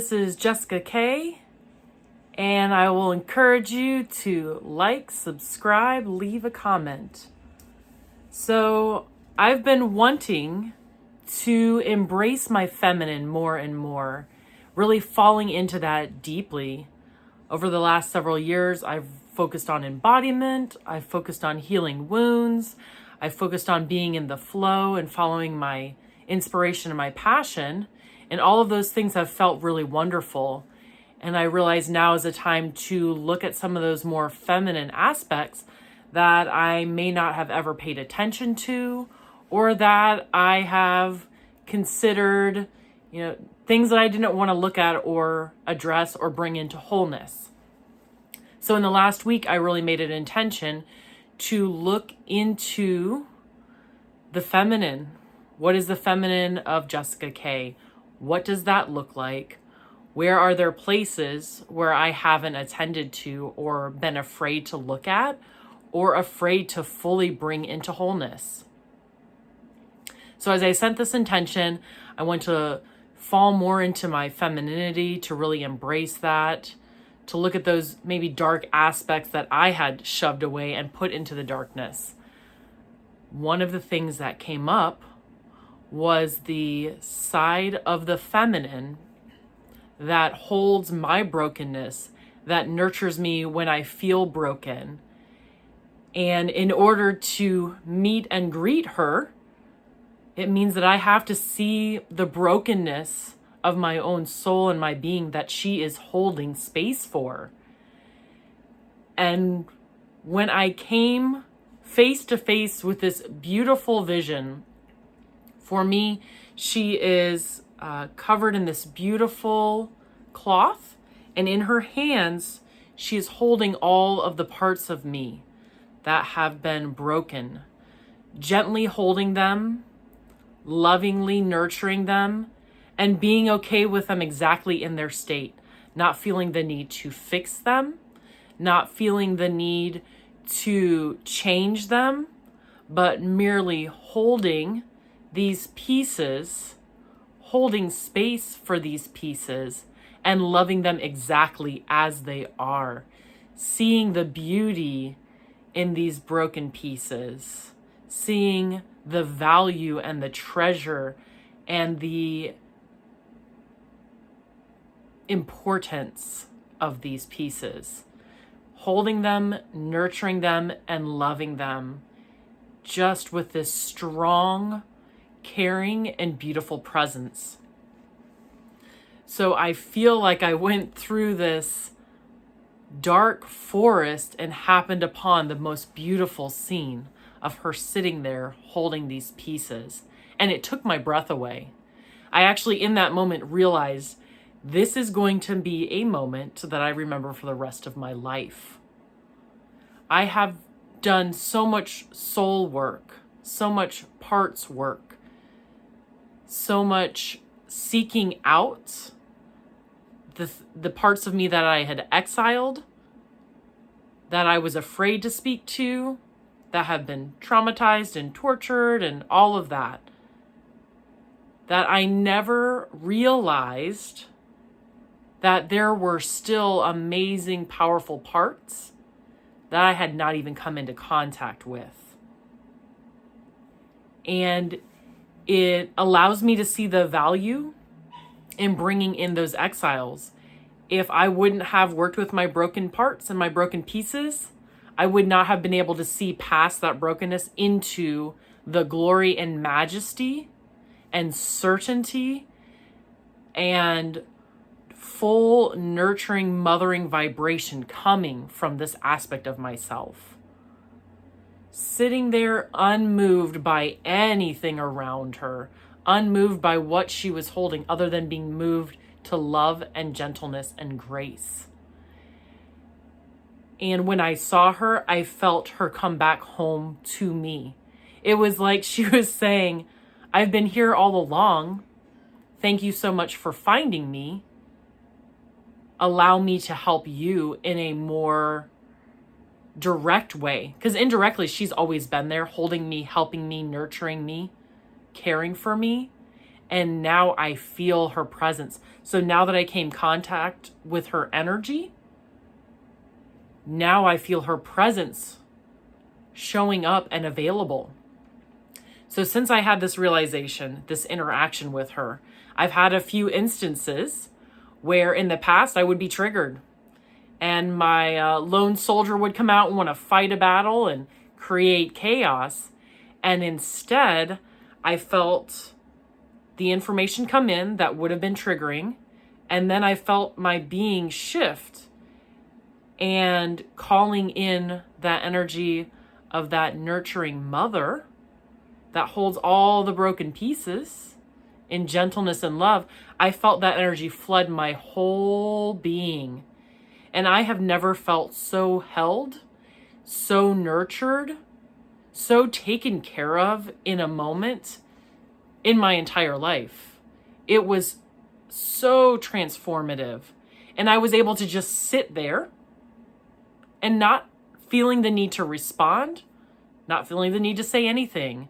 this is Jessica K, and I will encourage you to like, subscribe, leave a comment. So I've been wanting to embrace my feminine more and more, really falling into that deeply. Over the last several years, I've focused on embodiment, I've focused on healing wounds, I've focused on being in the flow and following my inspiration and my passion, and all of those things have felt really wonderful. And I realize now is a time to look at some of those more feminine aspects that I may not have ever paid attention to, or that I have considered, things that I didn't want to look at or address or bring into wholeness. So in the last week, I really made an intention to look into the feminine. What is the feminine of Jessica K? What does that look like? Where are there places where I haven't attended to or been afraid to look at or afraid to fully bring into wholeness? So as I sent this intention, I want to fall more into my femininity, to really embrace that, to look at those maybe dark aspects that I had shoved away and put into the darkness. One of the things that came up was the side of the feminine that holds my brokenness, that nurtures me when I feel broken. And in order to meet and greet her, it means that I have to see the brokenness of my own soul and my being that she is holding space for. And when I came face to face with this beautiful vision, for me, she is covered in this beautiful cloth, and in her hands, she is holding all of the parts of me that have been broken, gently holding them, lovingly nurturing them, and being okay with them exactly in their state, not feeling the need to fix them, not feeling the need to change them, but merely holding these pieces, holding space for these pieces, and loving them exactly as they are, seeing the beauty in these broken pieces, seeing the value and the treasure and the importance of these pieces, holding them, nurturing them, and loving them just with this strong, caring, and beautiful presence. So I feel like I went through this dark forest and happened upon the most beautiful scene of her sitting there holding these pieces. And it took my breath away. I actually, in that moment, realized this is going to be a moment that I remember for the rest of my life. I have done so much soul work, so much parts work, so much seeking out the parts of me that I had exiled, that I was afraid to speak to, that have been traumatized and tortured and all of that, that I never realized that there were still amazing, powerful parts that I had not even come into contact with. And it allows me to see the value in bringing in those exiles. If I wouldn't have worked with my broken parts and my broken pieces, I would not have been able to see past that brokenness into the glory and majesty and certainty and full nurturing, mothering vibration coming from this aspect of myself. Sitting there unmoved by anything around her, unmoved by what she was holding, other than being moved to love and gentleness and grace. And when I saw her, I felt her come back home to me. It was like she was saying, I've been here all along. Thank you so much for finding me. Allow me to help you in a more direct way. Because indirectly, she's always been there, holding me, helping me, nurturing me, caring for me. And now I feel her presence. So now that I came contact with her energy, now I feel her presence showing up and available. So since I had this realization, this interaction with her, I've had a few instances where in the past I would be triggered and my lone soldier would come out and want to fight a battle and create chaos. And instead, I felt the information come in that would have been triggering. And then I felt my being shift and calling in that energy of that nurturing mother that holds all the broken pieces in gentleness and love. I felt that energy flood my whole being. And I have never felt so held, so nurtured, so taken care of in a moment in my entire life. It was so transformative. And I was able to just sit there and not feeling the need to respond, not feeling the need to say anything.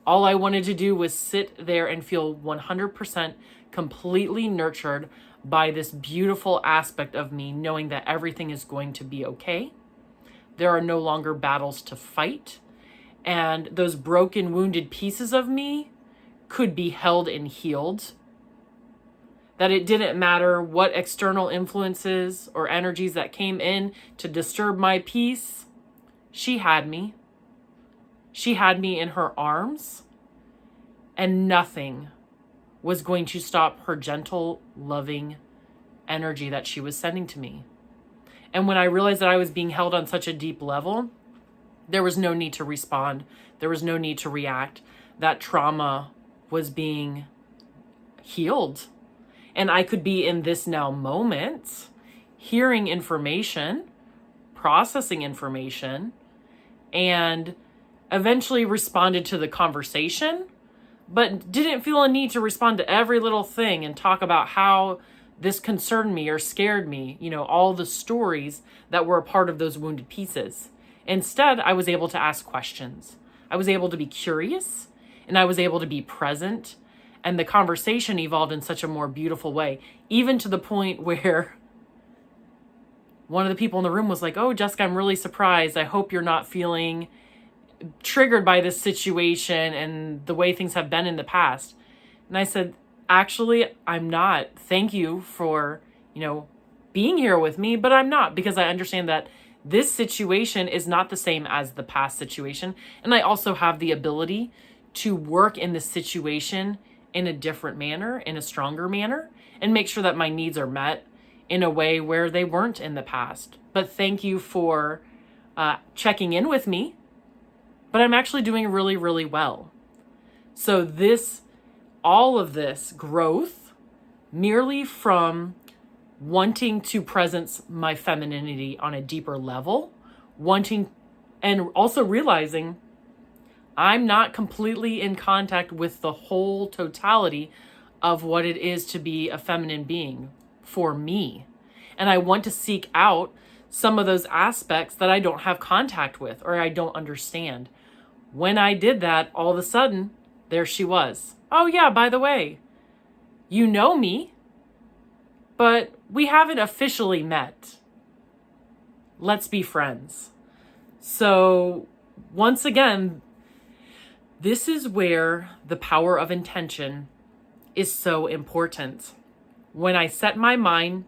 All I wanted to do was sit there and feel 100% completely nurtured by this beautiful aspect of me, knowing that everything is going to be okay. There are no longer battles to fight. And those broken, wounded pieces of me could be held and healed. That it didn't matter what external influences or energies that came in to disturb my peace. She had me. She had me in her arms. And nothing was going to stop her gentle, loving energy that she was sending to me. And when I realized that I was being held on such a deep level, there was no need to respond. There was no need to react. That trauma was being healed. And I could be in this now moment, hearing information, processing information, and eventually responded to the conversation, but didn't feel a need to respond to every little thing and talk about how this concerned me or scared me, all the stories that were a part of those wounded pieces. Instead, I was able to ask questions. I was able to be curious, and I was able to be present. And the conversation evolved in such a more beautiful way, even to the point where one of the people in the room was like, "Oh, Jessica, I'm really surprised. I hope you're not feeling triggered by this situation and the way things have been in the past." And I said, "Actually, I'm not. Thank you for, being here with me, but I'm not, because I understand that this situation is not the same as the past situation. And I also have the ability to work in this situation in a different manner, in a stronger manner, and make sure that my needs are met in a way where they weren't in the past. But thank you for checking in with me. But I'm actually doing really, really well." So all of this growth, merely from wanting to presence my femininity on a deeper level, and also realizing I'm not completely in contact with the whole totality of what it is to be a feminine being for me. And I want to seek out some of those aspects that I don't have contact with or I don't understand. When I did that, all of a sudden, there she was. "Oh yeah, by the way, you know me, but we haven't officially met. Let's be friends." So once again, this is where the power of intention is so important. When I set my mind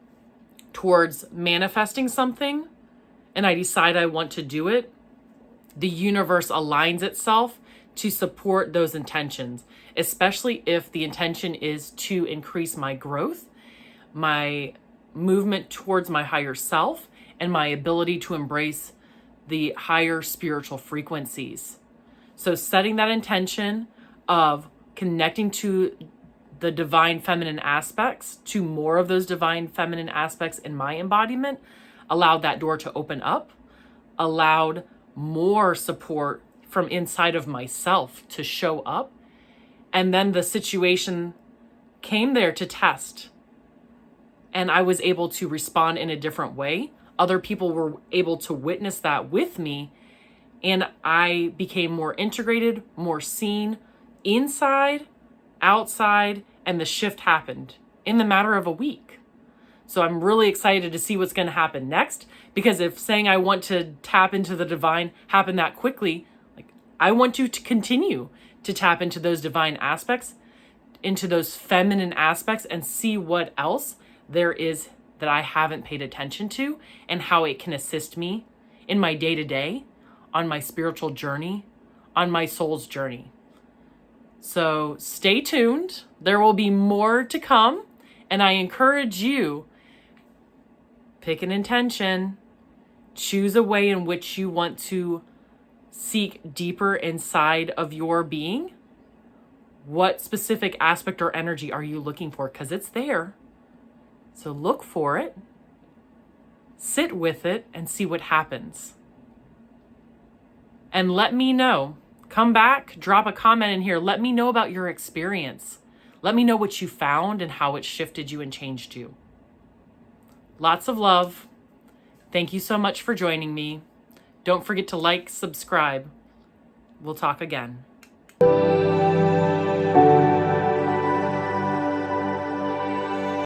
towards manifesting something and I decide I want to do it, the universe aligns itself to support those intentions, especially if the intention is to increase my growth, my movement towards my higher self, and my ability to embrace the higher spiritual frequencies. So setting that intention of connecting to the divine feminine aspects, to more of those divine feminine aspects in my embodiment, allowed that door to open up, allowed more support from inside of myself to show up. And then the situation came there to test. And I was able to respond in a different way. Other people were able to witness that with me. And I became more integrated, more seen, inside, outside, and the shift happened in the matter of a week. So I'm really excited to see what's going to happen next, because if saying I want to tap into the divine happened that quickly, like, I want you to continue to tap into those divine aspects, into those feminine aspects, and see what else there is that I haven't paid attention to, and how it can assist me in my day-to-day, on my spiritual journey, on my soul's journey. So stay tuned. There will be more to come, and I encourage you, pick an intention, choose a way in which you want to seek deeper inside of your being. What specific aspect or energy are you looking for? Because it's there. So look for it, sit with it, and see what happens. And let me know. Come back, drop a comment in here. Let me know about your experience. Let me know what you found and how it shifted you and changed you. Lots of love. Thank you so much for joining me. Don't forget to like, subscribe. We'll talk again.